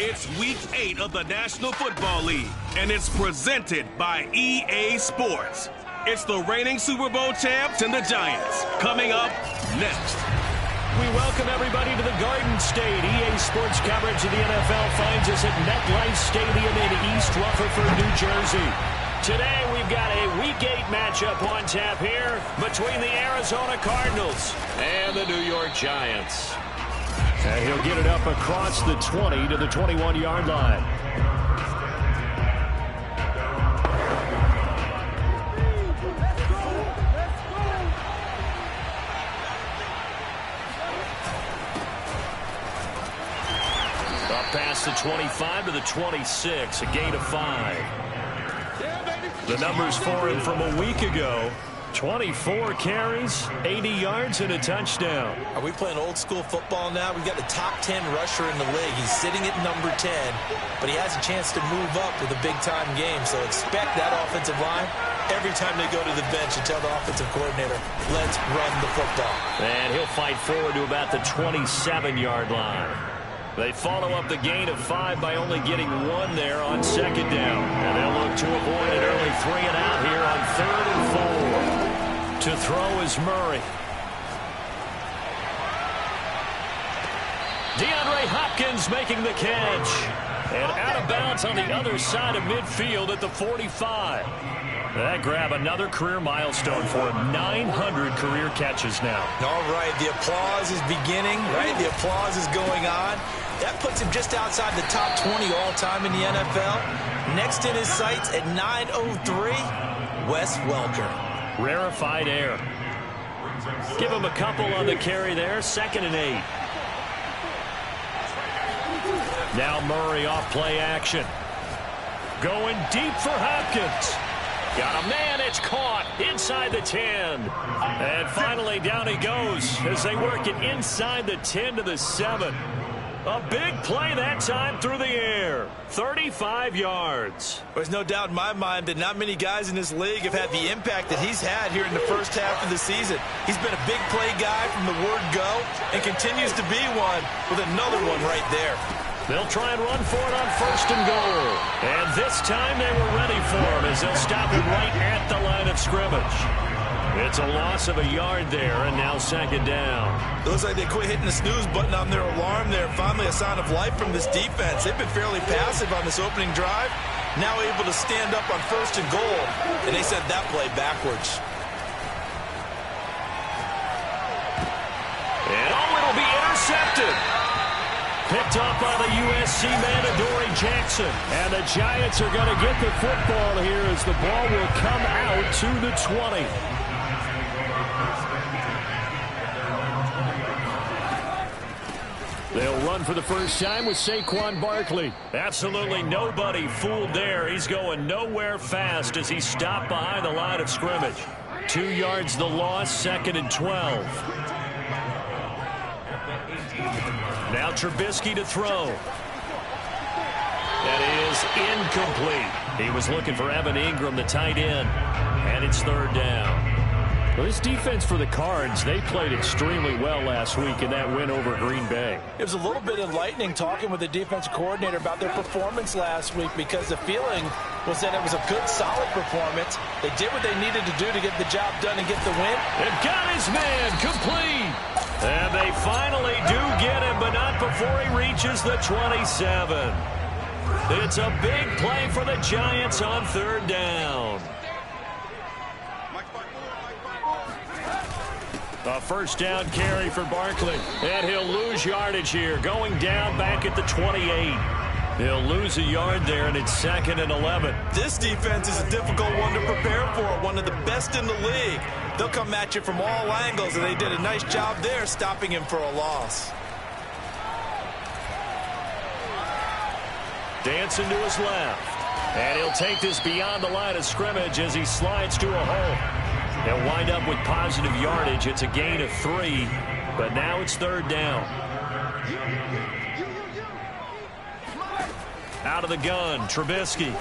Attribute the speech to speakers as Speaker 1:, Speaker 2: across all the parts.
Speaker 1: It's Week 8 of the National Football League, and it's presented by EA Sports. It's the reigning Super Bowl champs and the Giants. Coming up next.
Speaker 2: We welcome everybody to the Garden State. EA Sports coverage of the NFL finds us at MetLife Stadium in East Rutherford, New Jersey. Today we've got a Week 8 matchup on tap here between the Arizona Cardinals and the New York Giants. And he'll get it up across the 20 to the 21-yard line. Up past the 25 to the 26, a gain of 5. The numbers for him from a week ago: 24 carries, 80 yards, and a touchdown.
Speaker 3: Are we playing old school football now? We've got the top 10 rusher in the league. He's sitting at number 10, but he has a chance to move up with a big-time game. So expect that offensive line every time they go to the bench and tell the offensive coordinator, let's run the football.
Speaker 2: And he'll fight forward to about the 27-yard line. They follow up the gain of 5 by only getting 1 there on second down. And they'll look to avoid an early 3 and out here on 3rd and 4. To throw is Murray. DeAndre Hopkins making the catch. And out of bounds on the other side of midfield at the 45. That grab another career milestone for him. 900 career catches now.
Speaker 3: All right, the applause is beginning, right? The applause is going on. That puts him just outside the top 20 all-time in the NFL. Next in his sights at 903, Wes Welker.
Speaker 2: Rarefied air. Give him a couple on the carry there. 2nd and 8. Now Murray off play action. Going deep for Hopkins. Got a man, it's caught inside the 10. And finally down he goes as they work it inside the 10 to the 7. A big play that time through the air. 35 yards.
Speaker 3: There's no doubt in my mind that not many guys in this league have had the impact that he's had here in the first half of the season. He's been a big play guy from the word go and continues to be one with another one right there.
Speaker 2: They'll try and run for it on 1st and goal. And this time they were ready for him as they'll stop him right at the line of scrimmage. It's a loss of a yard there, and now 2nd down.
Speaker 3: Looks like they quit hitting the snooze button on their alarm there. Finally a sign of life from this defense. They've been fairly passive on this opening drive. Now able to stand up on 1st and goal, and they sent that play backwards.
Speaker 2: And it'll be intercepted. Picked up by the USC man, Adoree Jackson. And the Giants are going to get the football here as the ball will come out to the 20. They'll run for the first time with Saquon Barkley. Absolutely nobody fooled there. He's going nowhere fast as he stopped behind the line of scrimmage. 2 yards the loss, 2nd and 12. Now Trubisky to throw. That is incomplete. He was looking for Evan Ingram, the tight end. And it's 3rd down. Well, this defense for the Cards, they played extremely well last week in that win over Green Bay.
Speaker 3: It was a little bit enlightening talking with the defensive coordinator about their performance last week because the feeling was that it was a good, solid performance. They did what they needed to do to get the job done and get the win.
Speaker 2: They've got his man complete. And they finally do get him, but not before he reaches the 27. It's a big play for the Giants on 3rd down. A 1st down carry for Barkley. And he'll lose yardage here, going down back at the 28. He'll lose a yard there, and it's 2nd and 11.
Speaker 3: This defense is a difficult one to prepare for, one of the best in the league. They'll come at you from all angles, and they did a nice job there stopping him for a loss.
Speaker 2: Dancing to his left. And he'll take this beyond the line of scrimmage as he slides to a hole. He'll wind up with positive yardage. It's a gain of 3, but now it's 3rd down. Out of the gun, Trubisky.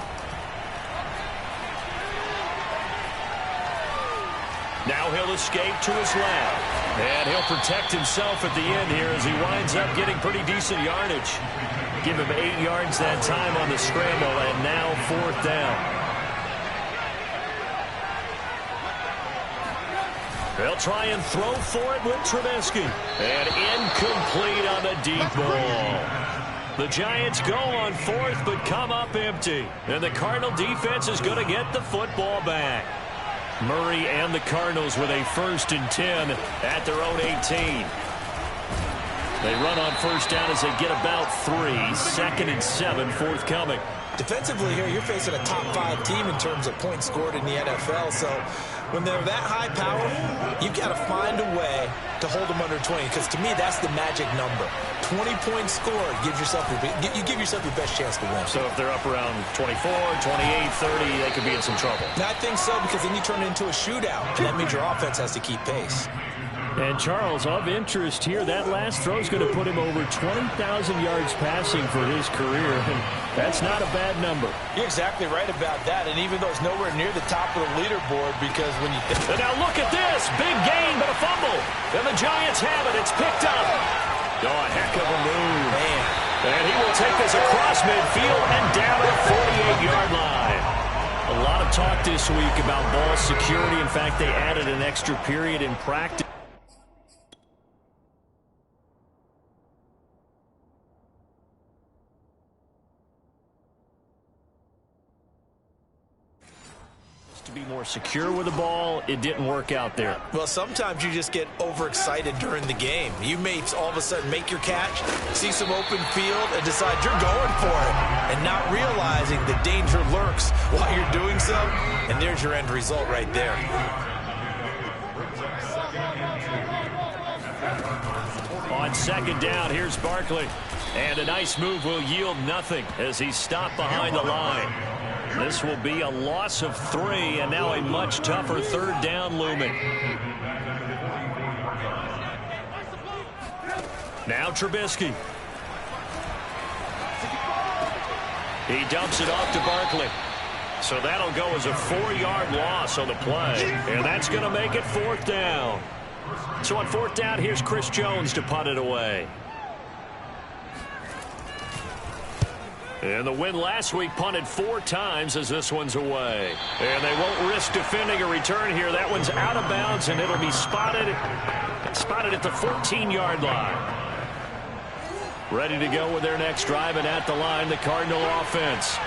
Speaker 2: Now he'll escape to his left. And he'll protect himself at the end here as he winds up getting pretty decent yardage. Give him 8 yards that time on the scramble, and now 4th down. They'll try and throw for it with Trubisky. And incomplete on the deep ball. The Giants go on 4th, but come up empty. And the Cardinal defense is going to get the football back. Murray and the Cardinals with a 1st and 10 at their own 18. They run on 1st down as they get about 3. 2nd and 7 forthcoming.
Speaker 3: Defensively here, you're facing a top 5 team in terms of points scored in the NFL. So when they're that high power, you've got to find a way to hold them under 20. Because to me, that's the magic number. 20 points scored gives yourself you give yourself your best chance to win.
Speaker 2: So if they're up around 24, 28, 30, they could be in some trouble.
Speaker 3: I think so, because then you turn it into a shootout, and that means your offense has to keep pace.
Speaker 2: And Charles, of interest here, that last throw is going to put him over 20,000 yards passing for his career. That's not a bad number.
Speaker 3: You're exactly right about that, and even though it's nowhere near the top of the leaderboard, because when you...
Speaker 2: And now look at this. Big gain, but a fumble. And the Giants have it. It's picked up. Oh, a heck of a move.
Speaker 3: Man.
Speaker 2: And he will take this across midfield and down at the 48-yard line. A lot of talk this week about ball security. In fact, they added an extra period in practice. To be more secure with the ball, it didn't work out there.
Speaker 3: Well, sometimes you just get overexcited during the game. You may all of a sudden make your catch, see some open field, and decide you're going for it, and not realizing the danger lurks while you're doing so, and there's your end result right there.
Speaker 2: On 2nd down, here's Barkley. And a nice move will yield nothing as he's stopped behind the line. This will be a loss of 3, and now a much tougher 3rd down looming. Now Trubisky. He dumps it off to Barkley. So that'll go as a 4-yard loss on the play. And that's going to make it 4th down. So on 4th down, here's Chris Jones to punt it away. And the win last week punted 4 times as this one's away. And they won't risk defending a return here. That one's out of bounds, and it'll be spotted at the 14-yard line. Ready to go with their next drive, and at the line, the Cardinal offense.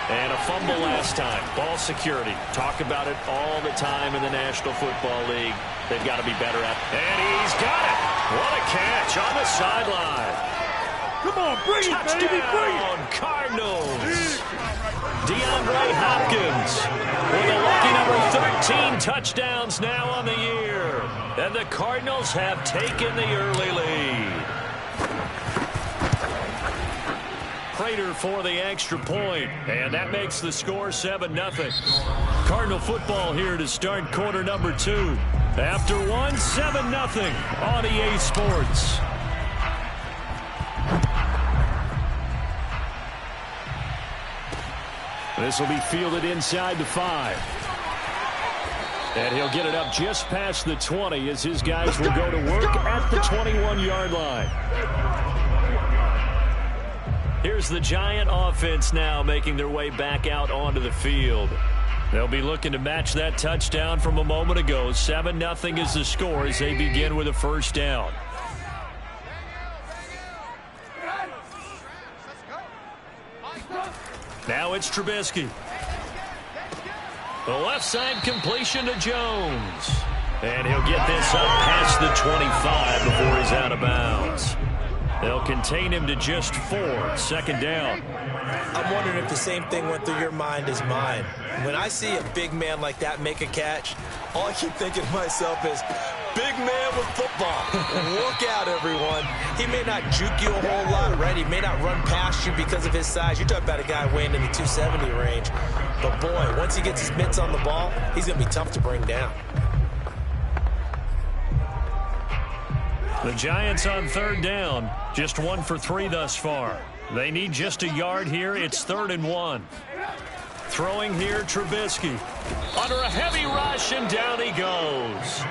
Speaker 2: And a fumble last time. Ball security. Talk about it all the time in the National Football League. They've got to be better at it. And he's got it. What a catch on the sideline.
Speaker 4: Come on, bring it, baby, bring it.
Speaker 2: Cardinals. DeAndre Hopkins with a lucky number 13 touchdowns now on the year. And the Cardinals have taken the early lead. Prater for the extra point, and that makes the score 7-0. Cardinal football here to start quarter number 2. After 1, 7-0 on EA Sports. This will be fielded inside the 5. And he'll get it up just past the 20 as his guys will go to work at the 21-yard line. Here's the Giant offense now making their way back out onto the field. They'll be looking to match that touchdown from a moment ago. 7-0 is the score as they begin with a 1st down. Now it's Trubisky. The left side completion to Jones. And he'll get this up past the 25 before he's out of bounds. They'll contain him to just 4. 2nd down.
Speaker 3: I'm wondering if the same thing went through your mind as mine. When I see a big man like that make a catch, all I keep thinking to myself is, big man with football. Look out, everyone. He may not juke you a whole lot, right? He may not run past you because of his size. You're talking about a guy weighing in the 270 range. But, boy, once he gets his mitts on the ball, he's going to be tough to bring down.
Speaker 2: The Giants on 3rd down. Just 1 for 3 thus far. They need just a yard here. It's 3rd and 1. Throwing here, Trubisky. Under a heavy rush, and down he goes.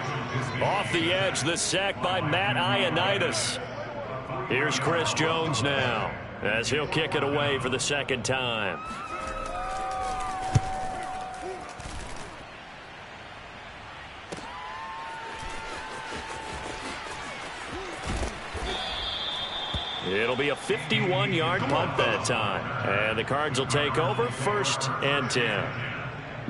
Speaker 2: Off the edge, the sack by Matt Ioannidis. Here's Chris Jones now. as he'll kick it away for the second time. It'll be a 51-yard punt that time. And the Cards will take over 1st and 10.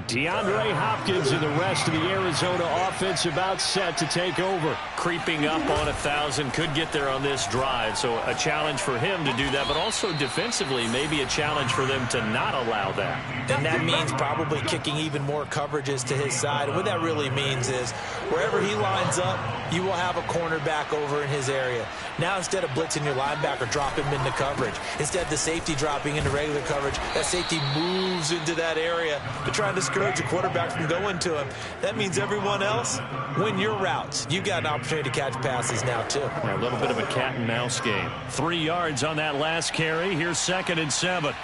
Speaker 2: DeAndre Hopkins and the rest of the Arizona offense about set to take over. Creeping up on 1,000, could get there on this drive. So a challenge for him to do that, but also defensively maybe a challenge for them to not allow that.
Speaker 3: And that means probably kicking even more coverages to his side. And what that really means is wherever he lines up, you will have a cornerback over in his area. Now instead of blitzing your linebacker, drop him into coverage. Instead of the safety dropping into regular coverage, that safety moves into that area to try and discourage a quarterback from going to him. That means everyone else, win your routes. You got an opportunity to catch passes now too.
Speaker 2: A little bit of a cat and mouse game. 3 yards on that last carry. Here's 2nd and 7.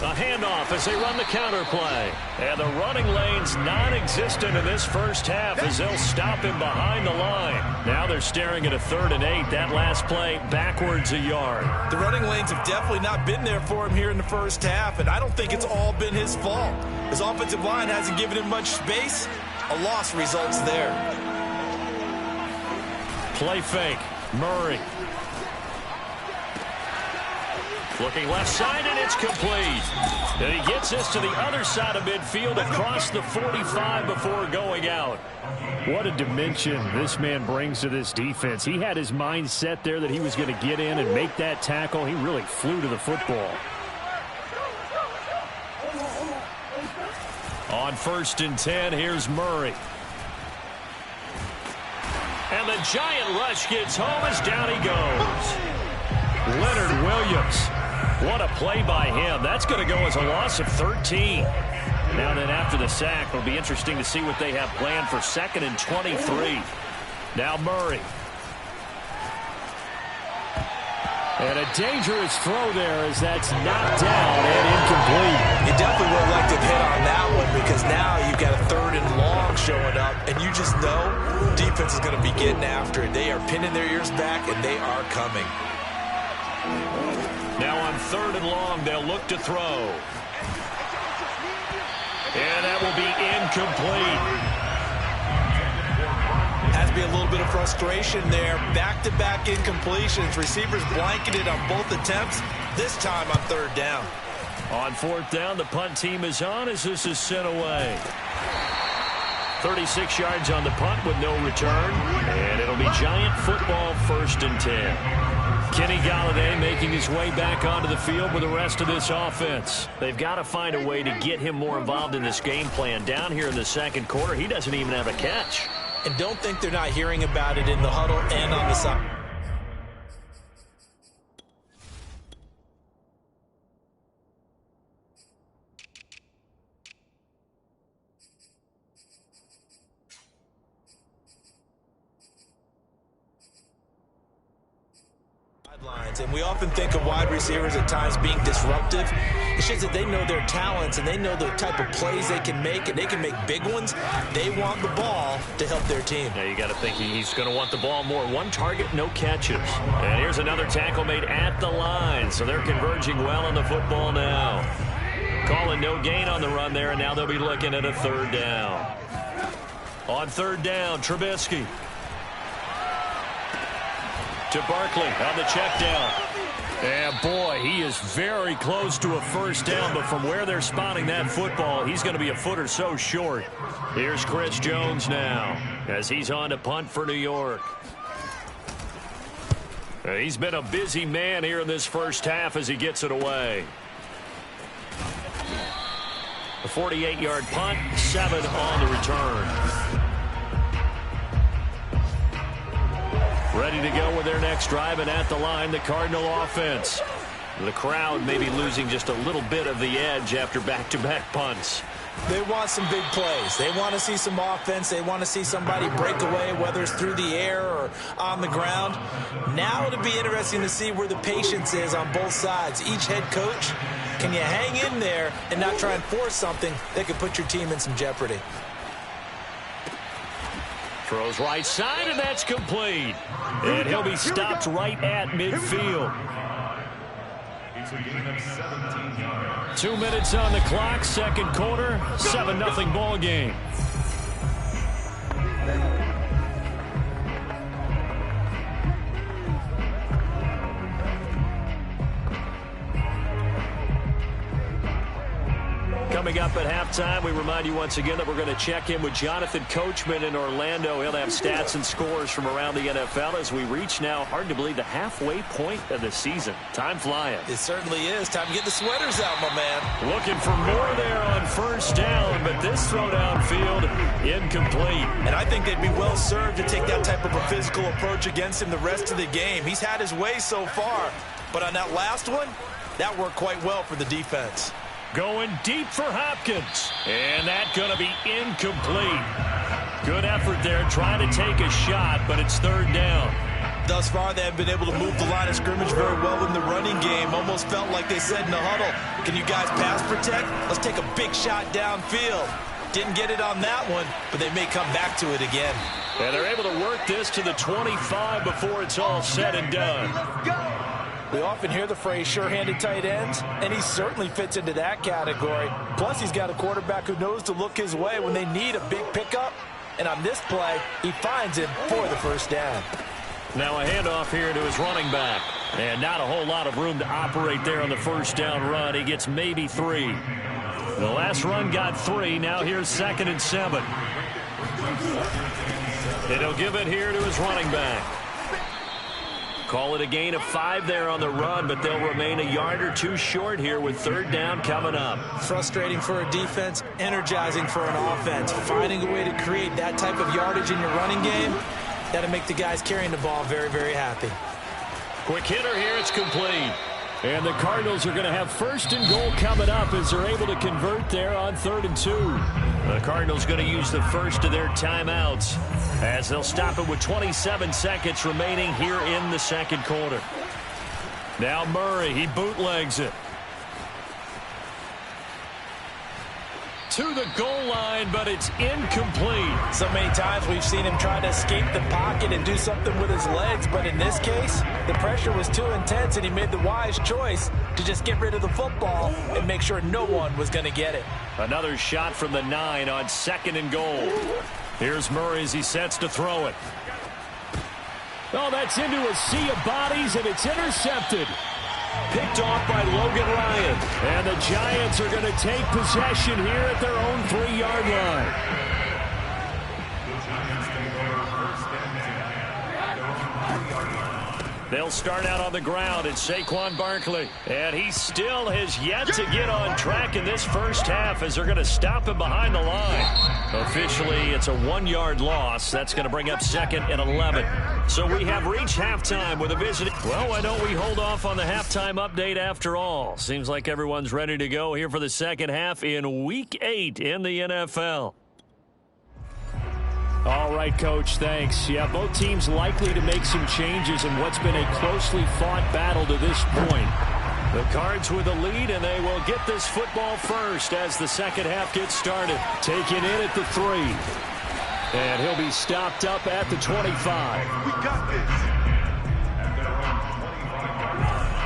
Speaker 2: A handoff as they run the counter play. And the running lane's non-existent in this first half as they'll stop him behind the line. Now they're staring at a 3rd and 8. That last play backwards a yard.
Speaker 3: The running lanes have definitely not been there for him here in the first half, and I don't think it's all been his fault. His offensive line hasn't given him much space. A loss results there.
Speaker 2: Play fake. Murray. Looking left side, and it's complete. And he gets this to the other side of midfield across the 45 before going out. What a dimension this man brings to this defense. He had his mind set there that he was going to get in and make that tackle. He really flew to the football. On 1st and 10, here's Murray. And the giant rush gets home as down he goes. Leonard Williams. What a play by him. That's going to go as a loss of 13. Now then, after the sack, it'll be interesting to see what they have planned for 2nd and 23. Now Murray. And a dangerous throw there as that's knocked down and incomplete.
Speaker 3: You definitely would have liked to hit on that one because now you've got a 3rd and long showing up, and you just know defense is going to be getting after it. They are pinning their ears back, and they are coming.
Speaker 2: Now on 3rd and long, they'll look to throw. And that will be incomplete.
Speaker 3: Has to be a little bit of frustration there. Back-to-back incompletions. Receivers blanketed on both attempts, this time on 3rd down.
Speaker 2: On 4th down, the punt team is on as this is sent away. 36 yards on the punt with no return. And it'll be Giant football 1st and 10. Kenny Golladay making his way back onto the field with the rest of this offense. They've got to find a way to get him more involved in this game plan. Down here in the 2nd quarter, he doesn't even have a catch.
Speaker 3: And don't think they're not hearing about it in the huddle and on the side. And we often think of wide receivers at times being disruptive. It's just that they know their talents and they know the type of plays they can make, and they can make big ones. They want the ball to help their team.
Speaker 2: Now you got to think he's going to want the ball more. 1 target, no catches. And here's another tackle made at the line. So they're converging well on the football now. Calling no gain on the run there, and now they'll be looking at a 3rd down. On 3rd down, Trubisky. To Barkley on the check down. And boy, he is very close to a 1st down, but from where they're spotting that football, he's going to be a foot or so short. Here's Chris Jones now as he's on to punt for New York. He's been a busy man here in this first half as he gets it away. A 48-yard punt, 7 on the return. Ready to go with their next drive, and at the line, the Cardinal offense. The crowd maybe losing just a little bit of the edge after back-to-back punts.
Speaker 3: They want some big plays. They want to see some offense. They want to see somebody break away, whether it's through the air or on the ground. Now it'll be interesting to see where the patience is on both sides. Each head coach, can you hang in there and not try and force something that could put your team in some jeopardy?
Speaker 2: Throws right side, and that's complete. And he'll be stopped right at midfield. 2 minutes on the clock, second quarter, 7-0 ball game. Coming up at halftime, we remind you once again that we're going to check in with Jonathan Coachman in Orlando. He'll have stats and scores from around the NFL as we reach now, hard to believe, the halfway point of the season. Time flying.
Speaker 3: It certainly is. Time to get the sweaters out, my man.
Speaker 2: Looking for more there on first down, but this throw downfield incomplete.
Speaker 3: And I think they'd be well served to take that type of a physical approach against him the rest of the game. He's had his way so far, but on that last one, that worked quite well for the defense.
Speaker 2: Going deep for Hopkins. And that's going to be incomplete. Good effort there trying to take a shot, but it's third down.
Speaker 3: Thus far, they have been able to move the line of scrimmage very well in the running game. Almost felt like they said in the huddle, can you guys pass protect? Let's take a big shot downfield. Didn't get it on that one, but they may come back to it again.
Speaker 2: And they're able to work this to the 25 before it's all said and done.
Speaker 3: We often hear the phrase sure-handed tight ends, and he certainly fits into that category. Plus, he's got a quarterback who knows to look his way when they need a big pickup. And on this play, he finds him for the first down.
Speaker 2: Now a handoff here to his running back. And not a whole lot of room to operate there on the first down run. He gets maybe 3. The last run got 3. Now here's 2nd and 7. And he'll give it here to his running back. Call it a gain of 5 there on the run, but they'll remain a yard or 2 short here with third down coming up.
Speaker 3: Frustrating for a defense, energizing for an offense. Finding a way to create that type of yardage in your running game, that'll make the guys carrying the ball very, very happy.
Speaker 2: Quick hitter here, it's complete. And the Cardinals are going to have first and goal coming up as they're able to convert there on 3rd and 2. The Cardinals going to use the first of their timeouts as they'll stop it with 27 seconds remaining here in the second quarter. Now Murray, he bootlegs it. To the goal line, but it's incomplete.
Speaker 3: So many times we've seen him try to escape the pocket and do something with his legs, but in this case, the pressure was too intense and he made the wise choice to just get rid of the football and make sure no one was going to get it.
Speaker 2: Another shot from the 9 on 2nd and goal. Here's Murray as he sets to throw it. Oh, that's into a sea of bodies, and it's intercepted. Picked off by Logan Ryan. And the Giants are going to take possession here at their own 3-yard line. They'll start out on the ground. It's Saquon Barkley. And he still has yet to get on track in this first half as they're going to stop him behind the line. Officially, it's a 1-yard loss. That's going to bring up 2nd and 11. So we have reached halftime with a visiting. Well, why don't we hold off on the halftime update after all? Seems like everyone's ready to go here for the second half in Week 8 in the NFL. All right, Coach, thanks. Yeah, both teams likely to make some changes in what's been a closely fought battle to this point. The Cards with the lead, and they will get this football first as the second half gets started. Taken in at the 3. And he'll be stopped up at the 25.
Speaker 4: We got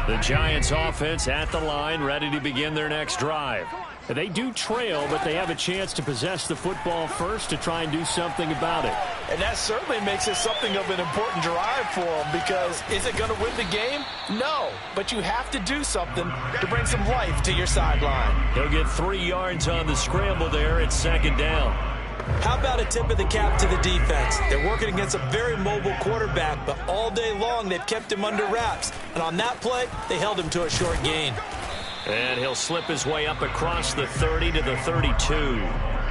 Speaker 4: this.
Speaker 2: The Giants offense at the line, ready to begin their next drive. They do trail, but they have a chance to possess the football first to try and do something about it.
Speaker 3: And that certainly makes it something of an important drive for them, because is it going to win the game? No, but you have to do something to bring some life to your sideline.
Speaker 2: He'll get 3 yards on the scramble there at 2nd down.
Speaker 3: How about a tip of the cap to the defense? They're working against a very mobile quarterback, but all day long they've kept him under wraps. And on that play, they held him to a short gain.
Speaker 2: And he'll slip his way up across the 30 to the 32.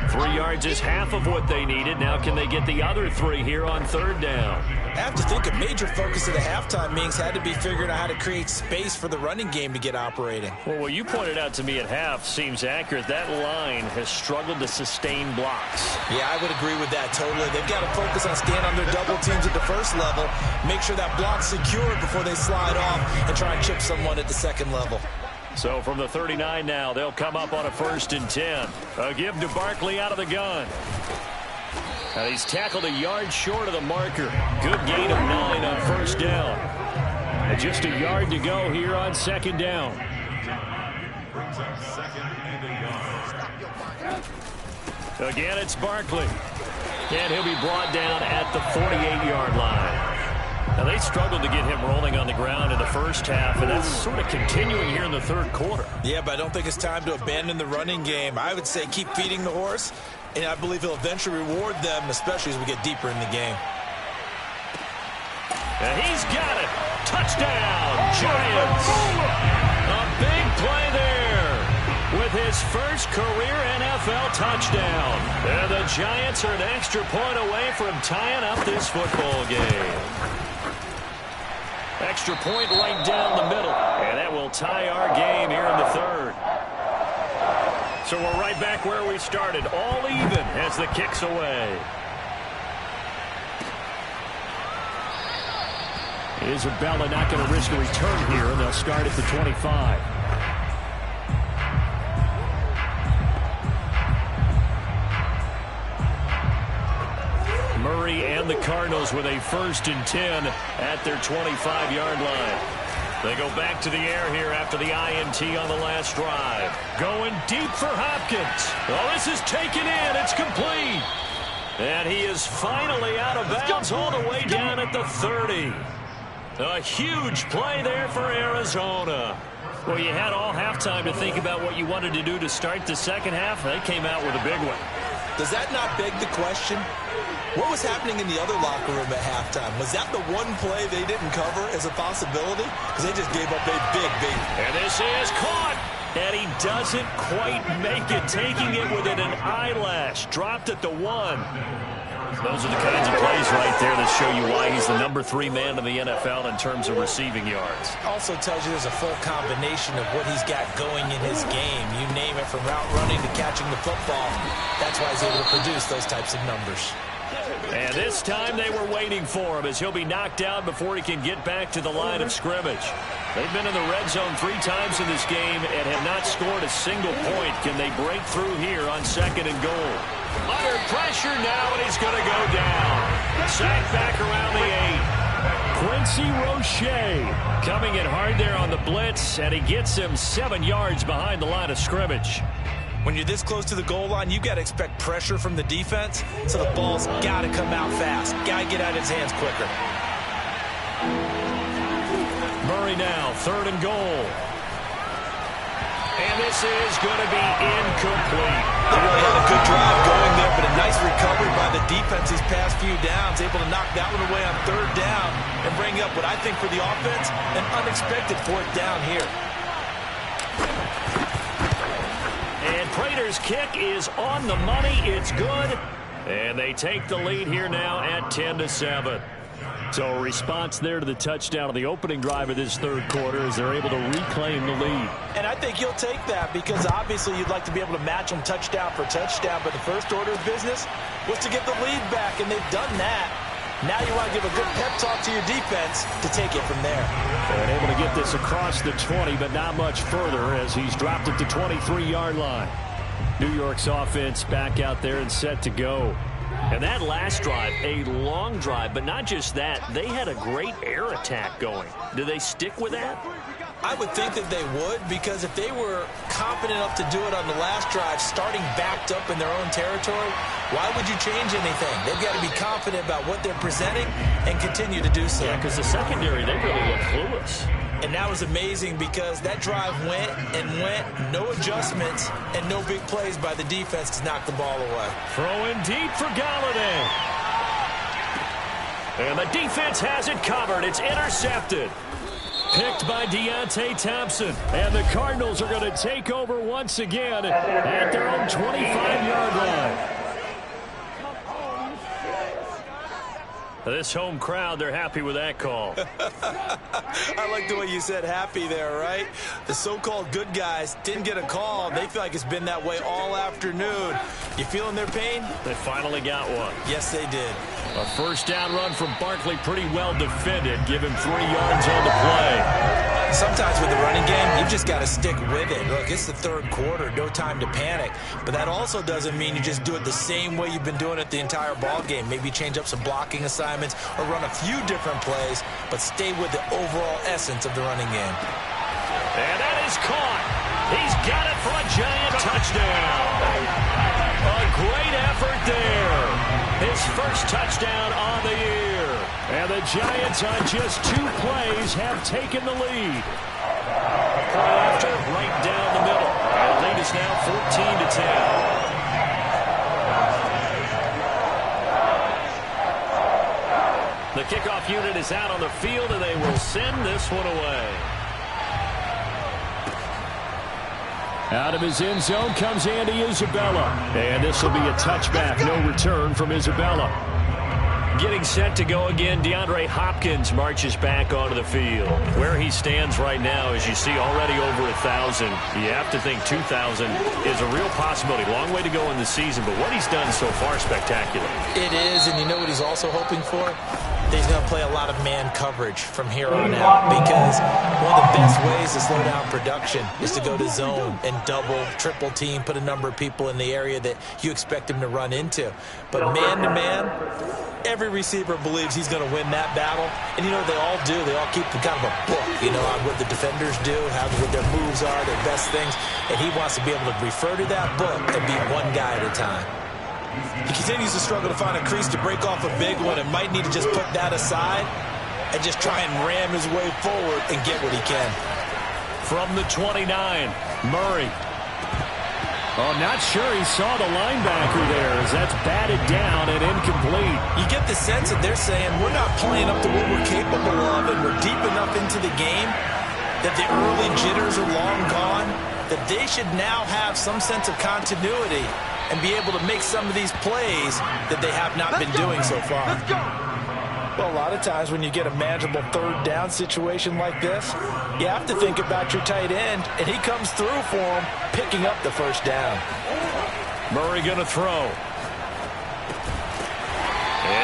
Speaker 2: 3 yards is half of what they needed. Now can they get the other 3 here on 3rd down?
Speaker 3: I have to think a major focus of the halftime meetings had to be figuring out how to create space for the running game to get operating.
Speaker 2: Well, what you pointed out to me at half seems accurate. That line has struggled to sustain blocks.
Speaker 3: Yeah, I would agree with that totally. They've got to focus on staying on their double teams at the first level, make sure that block's secured before they slide off and try and chip someone at the second level.
Speaker 2: So from the 39 now, they'll come up on a 1st and 10. A give to Barkley out of the gun. Now he's tackled a yard short of the marker. Good gain of 9 on first down. And just a yard to go here on second down. Again, it's Barkley. And he'll be brought down at the 48-yard line. Now, they struggled to get him rolling on the ground in the first half, and that's sort of continuing here in the third quarter.
Speaker 3: Yeah, but I don't think it's time to abandon the running game. I would say keep feeding the horse, and I believe he'll eventually reward them, especially as we get deeper in the game.
Speaker 2: And he's got it. Touchdown, Giants. A big play there with his first career NFL touchdown. And the Giants are an extra point away from tying up this football game. Extra point right down the middle. And that will tie our game here in the third. So we're right back where we started. All even as the kick's away. Isabella not going to risk a return here, and they'll start at the 25. Murray and the Cardinals with a 1st and 10 at their 25-yard line. They go back to the air here after the INT on the last drive. Going deep for Hopkins. Oh, this is taken in. It's complete. And he is finally out of bounds all the way down at the 30. A huge play there for Arizona. Well, you had all halftime to think about what you wanted to do to start the second half. They came out with a big one.
Speaker 3: Does that not beg the question? What was happening in the other locker room at halftime? Was that the one play they didn't cover as a possibility? Because they just gave up a big.
Speaker 2: And this is caught. And he doesn't quite make it, taking it within an eyelash. Dropped at the 1. Those are the kinds of plays right there that show you why he's the number 3 man in the NFL in terms of receiving yards.
Speaker 3: Also tells you there's a full combination of what he's got going in his game. You name it, from route running to catching the football. That's why he's able to produce those types of numbers.
Speaker 2: And this time they were waiting for him as he'll be knocked down before he can get back to the line of scrimmage. They've been in the red zone 3 times in this game and have not scored a single point. Can they break through here on 2nd and goal? Under pressure now, and he's going to go down. Sacked back around the 8. Quincy Roche coming in hard there on the blitz, and he gets him 7 yards behind the line of scrimmage.
Speaker 3: When you're this close to the goal line, you've got to expect pressure from the defense, so the ball's got to come out fast. Got to get out of his hands quicker.
Speaker 2: Murray now, 3rd and goal. And this is going to be incomplete.
Speaker 3: They really had a good drive going there, but a nice recovery by the defense these past few downs. Able to knock that one away on 3rd down and bring up what I think for the offense, an unexpected 4th down here.
Speaker 2: And Prater's kick is on the money. It's good. And they take the lead here now at 10-7. So a response there to the touchdown of the opening drive of this third quarter as they're able to reclaim the lead.
Speaker 3: And I think you'll take that because obviously you'd like to be able to match them touchdown for touchdown, but the first order of business was to get the lead back, and they've done that. Now you want to give a good pep talk to your defense to take it from there.
Speaker 2: And able to get this across the 20, but not much further as he's dropped at the 23-yard line. New York's offense back out there and set to go. And that last drive, a long drive, but not just that. They had a great air attack going. Do they stick with that?
Speaker 3: I would think that they would, because if they were confident enough to do it on the last drive, starting backed up in their own territory, why would you change anything? They've got to be confident about what they're presenting and continue to do so.
Speaker 2: Yeah, because the secondary, they really look clueless.
Speaker 3: And that was amazing because that drive went and went, no adjustments, and no big plays by the defense to knock the ball away.
Speaker 2: Throwing deep for Galladay. And the defense has it covered. It's intercepted. Picked by Deontay Thompson. And the Cardinals are going to take over once again at their own 25-yard line. This home crowd, they're happy with that call.
Speaker 3: I like the way you said happy there, right? The so-called good guys didn't get a call. They feel like it's been that way all afternoon. You feeling their pain?
Speaker 2: They finally got one.
Speaker 3: Yes, they did.
Speaker 2: A first down run from Barkley, pretty well defended. Give him 3 yards on the play.
Speaker 3: Sometimes with the running game, you've just got to stick with it. Look, it's the third quarter, no time to panic. But that also doesn't mean you just do it the same way you've been doing it the entire ball game. Maybe change up some blocking assignments or run a few different plays, but stay with the overall essence of the running game.
Speaker 2: And that is caught. He's got it for a Giant touchdown. A great effort there. His first touchdown on the year. And the Giants on just 2 plays have taken the lead. After right down the middle. And the lead is now 14-10. The kickoff unit is out on the field, and they will send this one away. Out of his end zone comes Andy Isabella. And this will be a touchback. No return from Isabella. Getting set to go again, DeAndre Hopkins marches back onto the field. Where he stands right now, as you see, already over 1,000. You have to think 2,000 is a real possibility. Long way to go in the season, but what he's done so far, spectacular.
Speaker 3: It is, and you know what he's also hoping for? He's going to play a lot of man coverage from here on out, because one of the best ways to slow down production is to go to zone and double, triple team, put a number of people in the area that you expect him to run into. But man-to-man, every receiver believes he's going to win that battle. And you know what they all do? They all keep kind of a book, you know, on what the defenders do, what their moves are, their best things. And he wants to be able to refer to that book and be one guy at a time. He continues to struggle to find a crease to break off a big one and might need to just put that aside and just try and ram his way forward and get what he can.
Speaker 2: From the 29, Murray. Oh, not sure he saw the linebacker there as that's batted down and incomplete.
Speaker 3: You get the sense that they're saying we're not playing up to what we're capable of, and we're deep enough into the game that the early jitters are long gone, that they should now have some sense of continuity and be able to make some of these plays that they have not been doing so far. Well, a lot of times when you get a manageable third down situation like this, you have to think about your tight end, and he comes through for him, picking up the first down.
Speaker 2: Murray going to throw.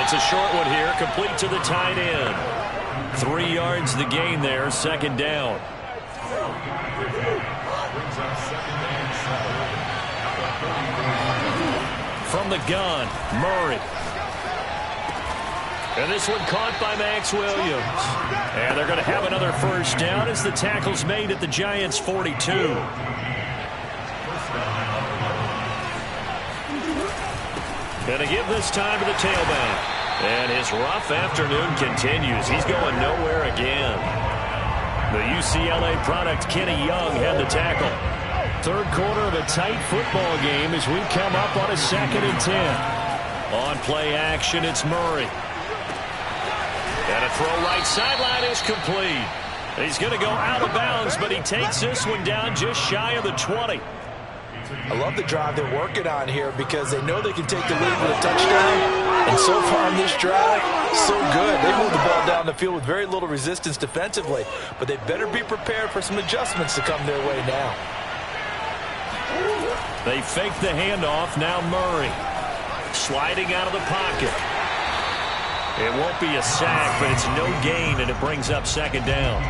Speaker 2: It's a short one here, complete to the tight end. 3 yards the gain there, second down. From the gun, Murray. And this one caught by Max Williams. And they're going to have another first down as the tackle's made at the Giants' 42. Going to give this time to the tailback. And his rough afternoon continues. He's going nowhere again. The UCLA product, Kenny Young, had the tackle. Third quarter of a tight football game as we come up on a 2nd and 10. On play action, it's Murray. And a throw right sideline is complete. He's going to go out of bounds, but he takes this one down just shy of the 20.
Speaker 3: I love the drive they're working on here because they know they can take the lead with a touchdown. And so far on this drive, so good. They move the ball down the field with very little resistance defensively, but they better be prepared for some adjustments to come their way now.
Speaker 2: They fake the handoff. Now Murray sliding out of the pocket. It won't be a sack, but it's no gain, and it brings up second down.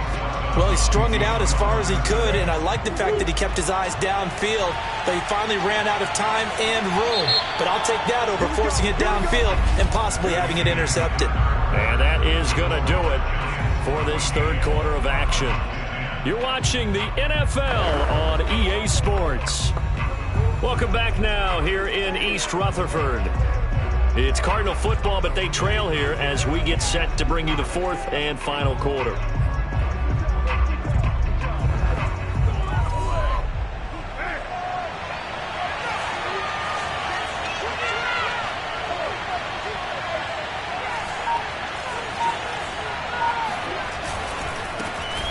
Speaker 3: Well, he strung it out as far as he could, and I like the fact that he kept his eyes downfield, but he finally ran out of time and room. But I'll take that over forcing it downfield and possibly having it intercepted.
Speaker 2: And that is going to do it for this third quarter of action. You're watching the NFL on EA Sports. Welcome back now here in East Rutherford. It's Cardinal football, but they trail here as we get set to bring you the fourth and final quarter.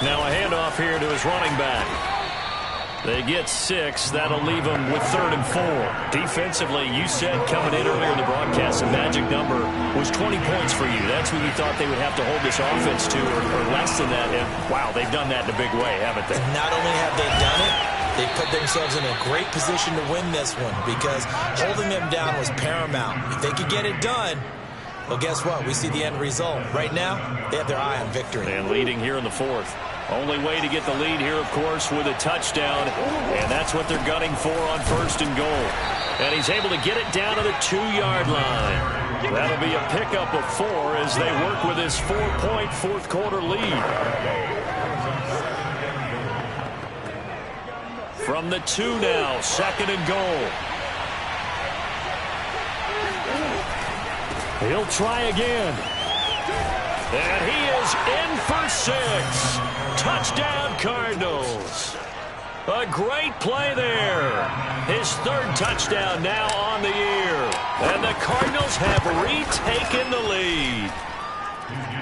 Speaker 2: Now a handoff here to his running back. They get 6. That'll leave them with 3rd and 4. Defensively, you said coming in earlier in the broadcast, the magic number was 20 points for you. That's what you thought they would have to hold this offense to, or less than that. And, wow, they've done that in a big way, haven't they?
Speaker 3: And not only have they done it, they put themselves in a great position to win this one because holding them down was paramount. If they could get it done, Well, guess what? We see the end result. Right now, they have their eye on victory.
Speaker 2: And leading here in the fourth. Only way to get the lead here, of course, with a touchdown. And that's what they're gunning for on 1st and goal. And he's able to get it down to the 2-yard line. That'll be a pickup of 4 as they work with his 4-point fourth-quarter lead. From the 2 now, 2nd and goal. He'll try again. And he is in for 6. Touchdown, Cardinals. A great play there. His 3rd touchdown now on the year. And the Cardinals have retaken the lead.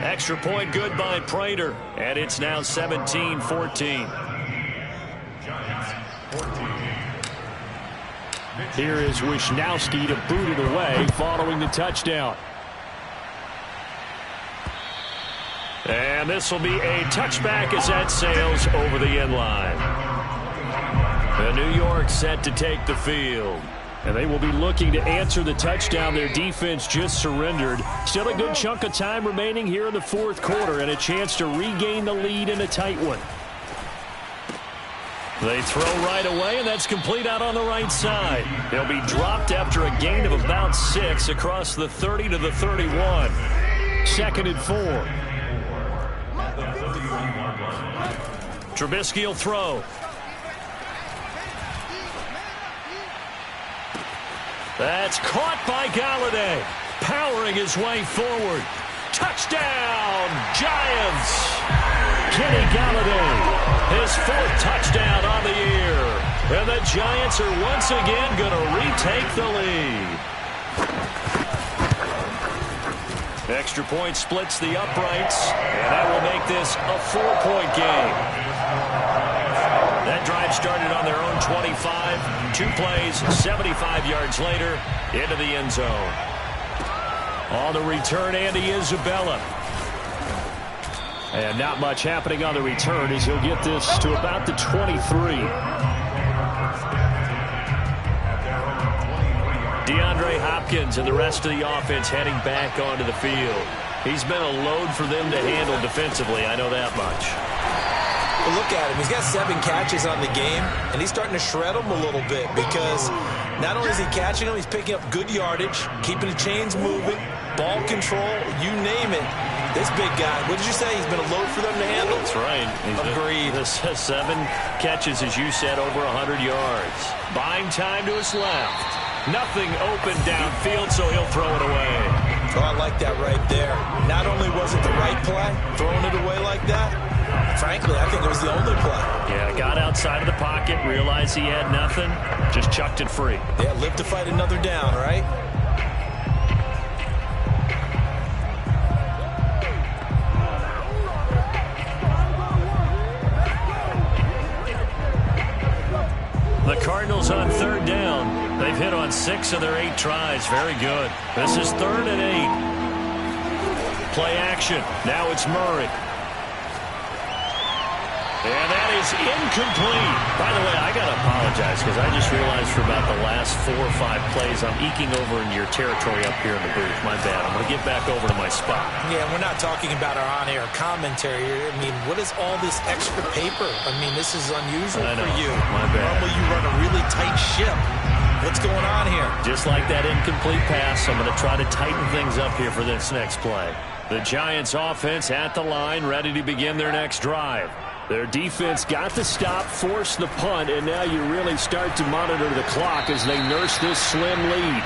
Speaker 2: Extra point good by Prater. And it's now 17-14. Here is Wisnowski to boot it away following the touchdown. And this will be a touchback as that sails over the end line. The New York set to take the field. And they will be looking to answer the touchdown their defense just surrendered. Still a good chunk of time remaining here in the fourth quarter and a chance to regain the lead in a tight one. They throw right away, and that's complete out on the right side. They'll be dropped after a gain of about 6 across the 30 to the 31. 2nd and 4. Trubisky will throw. That's caught by Galladay. Powering his way forward. Touchdown, Giants! Kenny Galladay, his 4th touchdown on the year. And the Giants are once again going to retake the lead. Extra point splits the uprights, and that will make this a 4-point game. That drive started on their own 25. 2 plays, 75 yards later, into the end zone. On the return, Andy Isabella. And not much happening on the return as he'll get this to about the 23. DeAndre Hopkins and the rest of the offense heading back onto the field. He's been a load for them to handle defensively, I know that much.
Speaker 3: Well, look at him. He's got 7 catches on the game, and he's starting to shred them a little bit because not only is he catching them, he's picking up good yardage, keeping the chains moving, ball control, you name it. This big guy, what did you say? He's been a load for them to handle?
Speaker 2: That's right.
Speaker 3: Agreed.
Speaker 2: 7 catches, as you said, over 100 yards. Buying time to his left. Nothing open downfield, so he'll throw it away.
Speaker 3: Oh, I like that right there. Not only was it the right play, throwing it away like that, frankly, I think it was the only play.
Speaker 2: Yeah, got outside of the pocket, realized he had nothing, just chucked it free.
Speaker 3: Yeah, live to fight another down, right?
Speaker 2: The Cardinals on 3rd down. They've hit on 6 of their 8 tries. Very good. This is 3rd and 8. Play action. Now it's Murray. And that is incomplete. By the way, I got to apologize because I just realized for about the last 4 or 5 plays I'm eking over into your territory up here in the booth. My bad. I'm going to get back over to my spot.
Speaker 3: Yeah, we're not talking about our on-air commentary. I mean, what is all this extra paper? I mean, this is unusual for you.
Speaker 2: My bad.
Speaker 3: Normally you run a really tight ship. What's going on here?
Speaker 2: Just like that incomplete pass, I'm going to try to tighten things up here for this next play. The Giants offense at the line, ready to begin their next drive. Their defense got the stop, forced the punt, and now you really start to monitor the clock as they nurse this slim lead.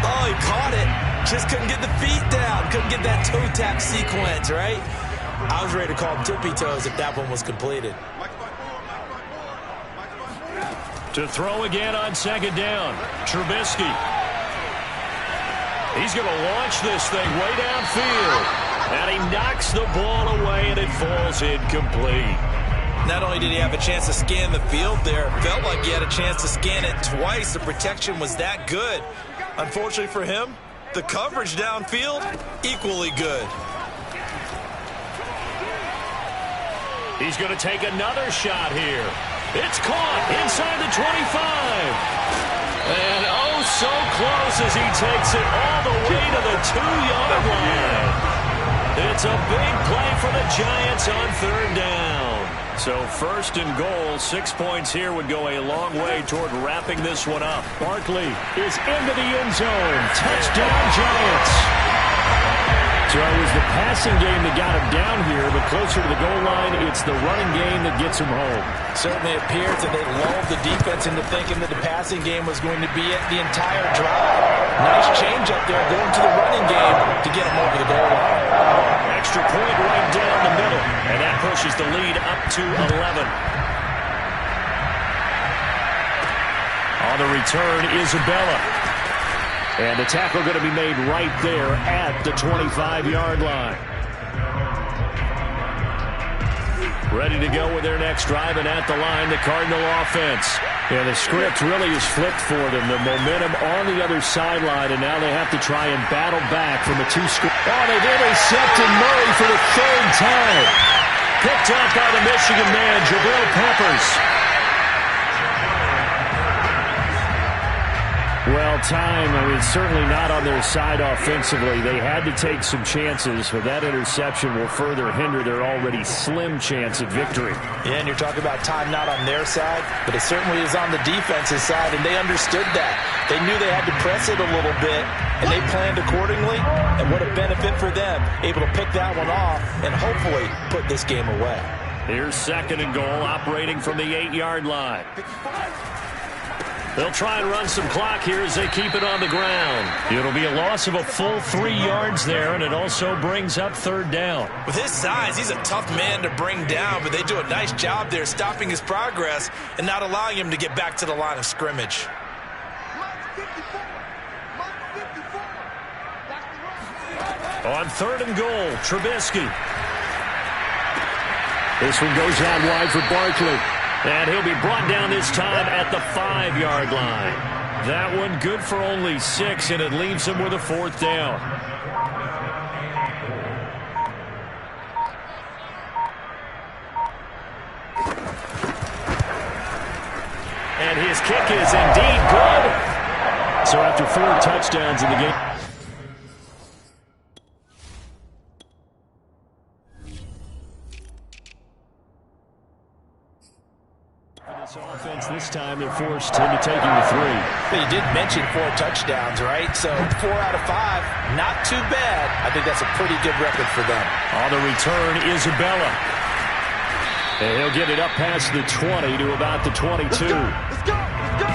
Speaker 3: Oh, he caught it. Just couldn't get the feet down. Couldn't get that toe tap sequence, right? I was ready to call him tippy toes if that one was completed.
Speaker 2: To throw again on 2nd down, Trubisky. He's going to launch this thing way downfield. And he knocks the ball away, and it falls incomplete.
Speaker 3: Not only did he have a chance to scan the field there, it felt like he had a chance to scan it twice. The protection was that good. Unfortunately for him, the coverage downfield, equally good.
Speaker 2: He's going to take another shot here. It's caught inside the 25. And oh, so close as he takes it all the way to the 2-yard line. It's a big play for the Giants on 3rd down. So 1st and goal, 6 points here would go a long way toward wrapping this one up.
Speaker 4: Barkley is into the end zone. Touchdown, Giants. So it was the passing game that got him down here, but closer to the goal line, it's the running game that gets him home.
Speaker 3: Certainly appears that they lulled the defense into thinking that the passing game was going to be it the entire drive. Nice change up there going to the running game to get him over the goal line.
Speaker 2: Extra point right down the middle, and that pushes the lead up to 11. On the return, Isabella. And the tackle going to be made right there at the 25-yard line. Ready to go with their next drive, and at the line, the Cardinal offense. Yeah, the script really is flipped for them. The momentum on the other sideline, and now they have to try and battle back from a 2-score. Oh, they've intercepted Murray for the 3rd time. Picked up by the Michigan man, Jabril Peppers. Well, time, certainly not on their side offensively. They had to take some chances, but that interception will further hinder their already slim chance at victory.
Speaker 3: Yeah, and you're talking about time not on their side, but it certainly is on the defense's side, and they understood that. They knew they had to press it a little bit, and they planned accordingly, and what a benefit for them, able to pick that one off and hopefully put this game away.
Speaker 2: Here's 2nd and goal, operating from the 8-yard line. They'll try and run some clock here as they keep it on the ground. It'll be a loss of a full 3 yards there, and it also brings up 3rd down.
Speaker 3: With his size, he's a tough man to bring down, but they do a nice job there stopping his progress and not allowing him to get back to the line of scrimmage.
Speaker 2: On 3rd and goal, Trubisky. This one goes out wide for Barkley. And he'll be brought down this time at the 5-yard line. That one good for only 6, and it leaves him with a 4th down. And his kick is indeed good. So after 4 touchdowns in the game. Offense this time, they're forced into taking the 3.
Speaker 3: But you did mention 4 touchdowns, right? So 4 out of 5, not too bad. I think that's a pretty good record for them.
Speaker 2: On the return, Isabella. And he'll get it up past the 20 to about the 22.
Speaker 4: Let's go! Let's go! Let's go!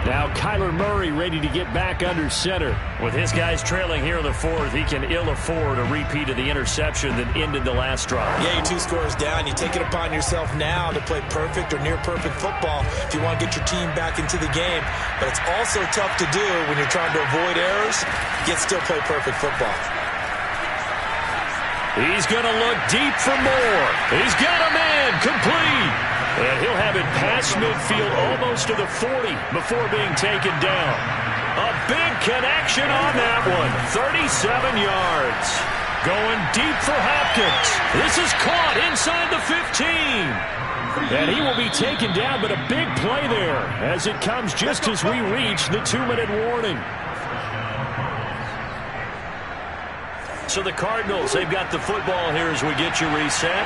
Speaker 2: Now Kyler Murray ready to get back under center. With his guys trailing here in the 4th, he can ill afford a repeat of the interception that ended the last drive.
Speaker 3: Yeah, you're 2 scores down. You take it upon yourself now to play perfect or near perfect football if you want to get your team back into the game. But it's also tough to do when you're trying to avoid errors, yet still play perfect football.
Speaker 2: He's going to look deep for more. He's got a man complete. And he'll have it past midfield almost to the 40 before being taken down. A big connection on that one. 37 yards. Going deep for Hopkins. This is caught inside the 15. And he will be taken down, but a big play there as it comes just as we reach the 2-minute warning. So the Cardinals, they've got the football here as we get you reset.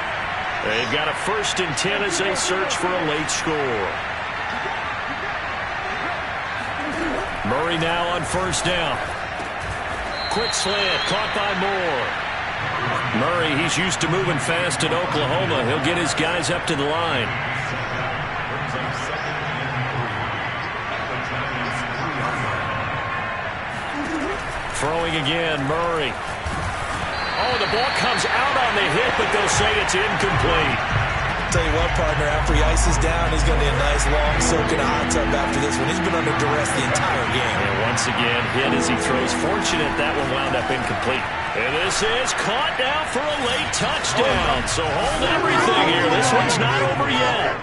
Speaker 2: They've got a 1st and 10 as they search for a late score. Murray now on 1st down. Quick slant, caught by Moore. Murray, he's used to moving fast in Oklahoma. He'll get his guys up to the line. Throwing again, Murray. Oh, the ball comes out on the hit, but they'll say it's incomplete.
Speaker 3: Tell you what, partner, after he ices down, he's going to need a nice long soak in a hot tub after this one. He's been under duress the entire game.
Speaker 2: And once again, hit as he throws. Fortunate that one wound up incomplete. And this is caught now for a late touchdown. So hold everything here. This one's not over yet.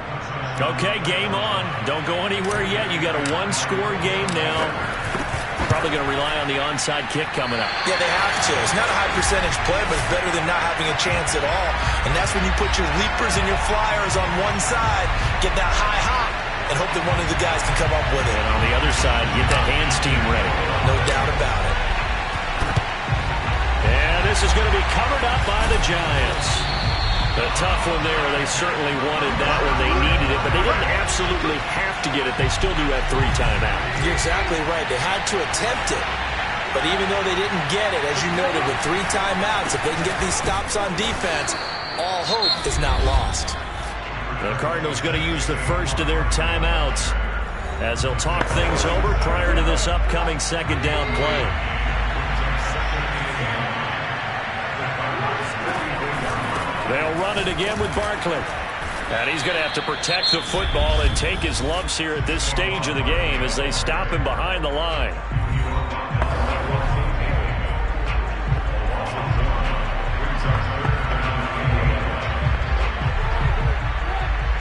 Speaker 2: Okay, game on. Don't go anywhere yet. You got a 1-score game now. probably going to rely on the onside kick coming up.
Speaker 3: Yeah, they have to. It's not a high percentage play, but it's better than not having a chance at all. And that's when you put your leapers and your flyers on one side, get that high hop, and hope that one of the guys can come up with it.
Speaker 2: And on the other side, get that hands team ready.
Speaker 3: No doubt about it.
Speaker 2: And this is going to be covered up by the Giants. A tough one there. They certainly wanted that one. They needed it, but they didn't absolutely have to get it. They still do have 3 timeouts.
Speaker 3: You're exactly right. They had to attempt it. But even though they didn't get it, as you noted, with 3 timeouts, if they can get these stops on defense, all hope is not lost.
Speaker 2: The Cardinals going to use the first of their timeouts as they'll talk things over prior to this upcoming second down play. They'll run it again with Barkley. And he's going to have to protect the football and take his lumps here at this stage of the game as they stop him behind the line.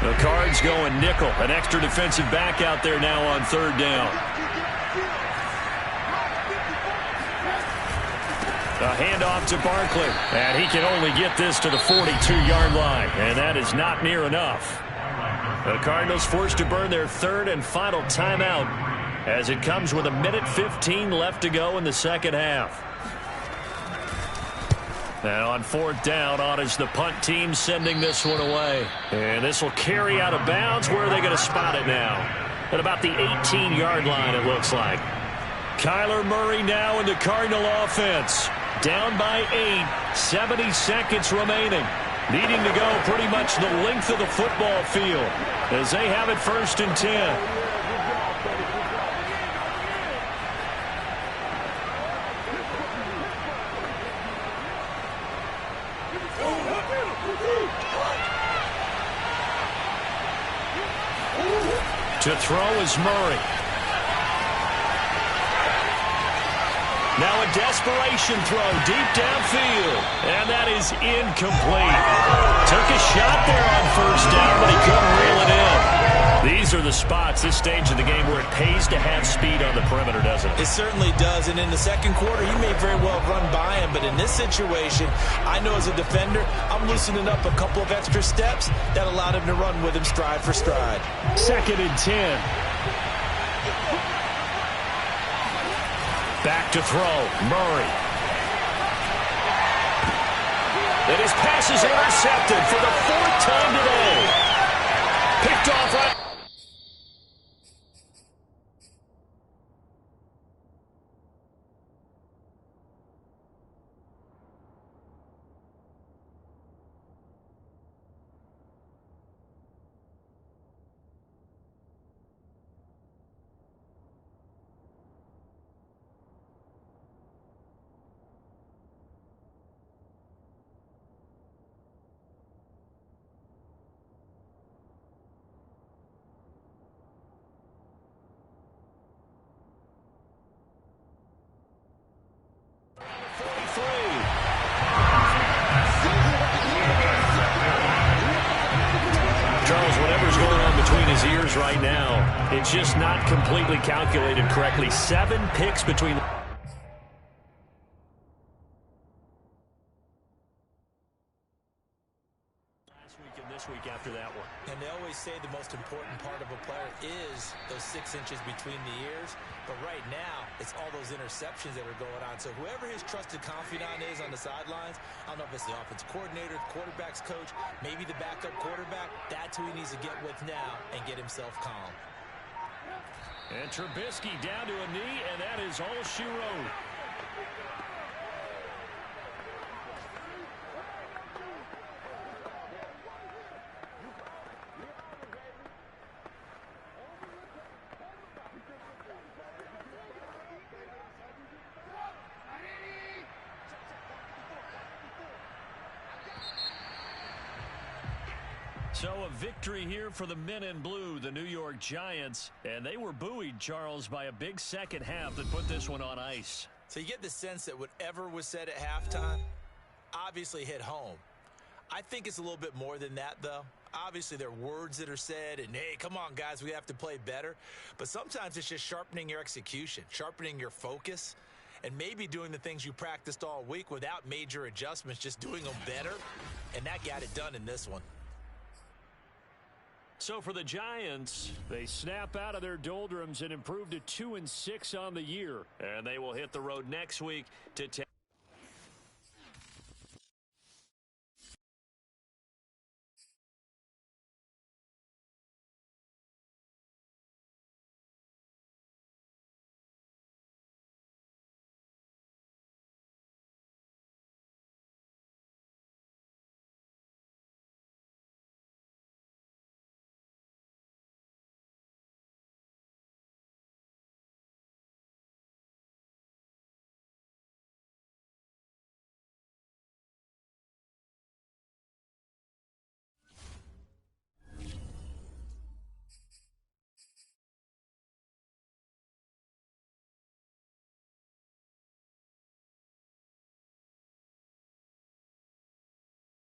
Speaker 2: The Cards going nickel. An extra defensive back out there now on 3rd down. A handoff to Barkley. And he can only get this to the 42-yard line. And that is not near enough. The Cardinals forced to burn their 3rd and final timeout as it comes with 1:15 left to go in the second half. And on 4th down, on is the punt team sending this one away. And this will carry out of bounds. Where are they going to spot it now? At about the 18-yard line, it looks like. Kyler Murray now in the Cardinal offense. Down by 8, 70 seconds remaining. Needing to go pretty much the length of the football field as they have it 1st and 10. To throw is Murray. Now a desperation throw deep downfield. And that is incomplete. Took a shot there on 1st down, but he couldn't reel it in. These are the spots, this stage of the game, where it pays to have speed on the perimeter, doesn't it?
Speaker 3: It certainly does. And in the second quarter, he may very well run by him. But in this situation, I know as a defender, I'm loosening up a couple of extra steps that allowed him to run with him stride for stride.
Speaker 2: 2nd and 10. Back to throw. Murray. And his pass is intercepted for the 4th time today. Picked off right. Ears right now. It's just not completely calculated correctly. 7 picks between last week and this week after that one.
Speaker 3: And they always say the most important part of a player is those 6 inches between the ears. But right now, it's all those interceptions that are going on. So whoever his trusted confidant is on the sidelines, I don't know if it's the offense coordinator, the quarterback's coach, maybe the backup quarterback, that's who he needs to get with now and get himself calm.
Speaker 2: And Trubisky down to a knee, and that is all she wrote. So a victory here for the men in blue, the New York Giants. And they were buoyed, Charles, by a big second half that put this one on ice.
Speaker 3: So you get the sense that whatever was said at halftime obviously hit home. I think it's a little bit more than that, though. Obviously, there are words that are said, and, hey, come on, guys, we have to play better. But sometimes it's just sharpening your execution, sharpening your focus, and maybe doing the things you practiced all week without major adjustments, just doing them better. And that got it done in this one.
Speaker 2: So for the Giants, they snap out of their doldrums and improve to 2-6 on the year. And they will hit the road next week to take